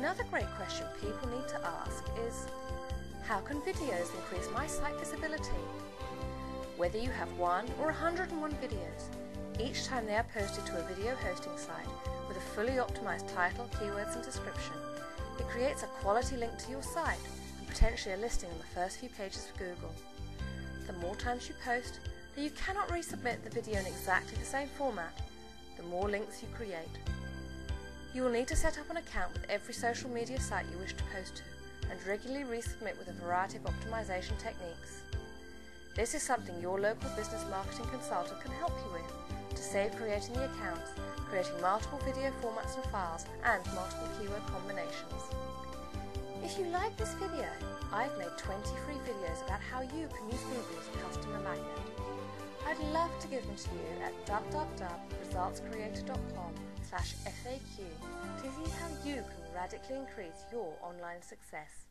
Another great question people need to ask is, how can videos increase my site visibility? Whether you have 1 or 101 videos, each time they are posted to a video hosting site with a fully optimized title, keywords and description, it creates a quality link to your site and potentially a listing on the first few pages of Google. The more times you post that you cannot resubmit the video in exactly the same format, the more links you create. You will need to set up an account with every social media site you wish to post to and regularly resubmit with a variety of optimization techniques. This is something your local business marketing consultant can help you with to save creating the accounts, creating multiple video formats and files, and multiple keyword combinations. If you like this video, I've made 20 free videos about how you can use Google as a customer magnet. I'd love to give them to you at www.resultscreator.com/FAQ to see how you can radically increase your online success.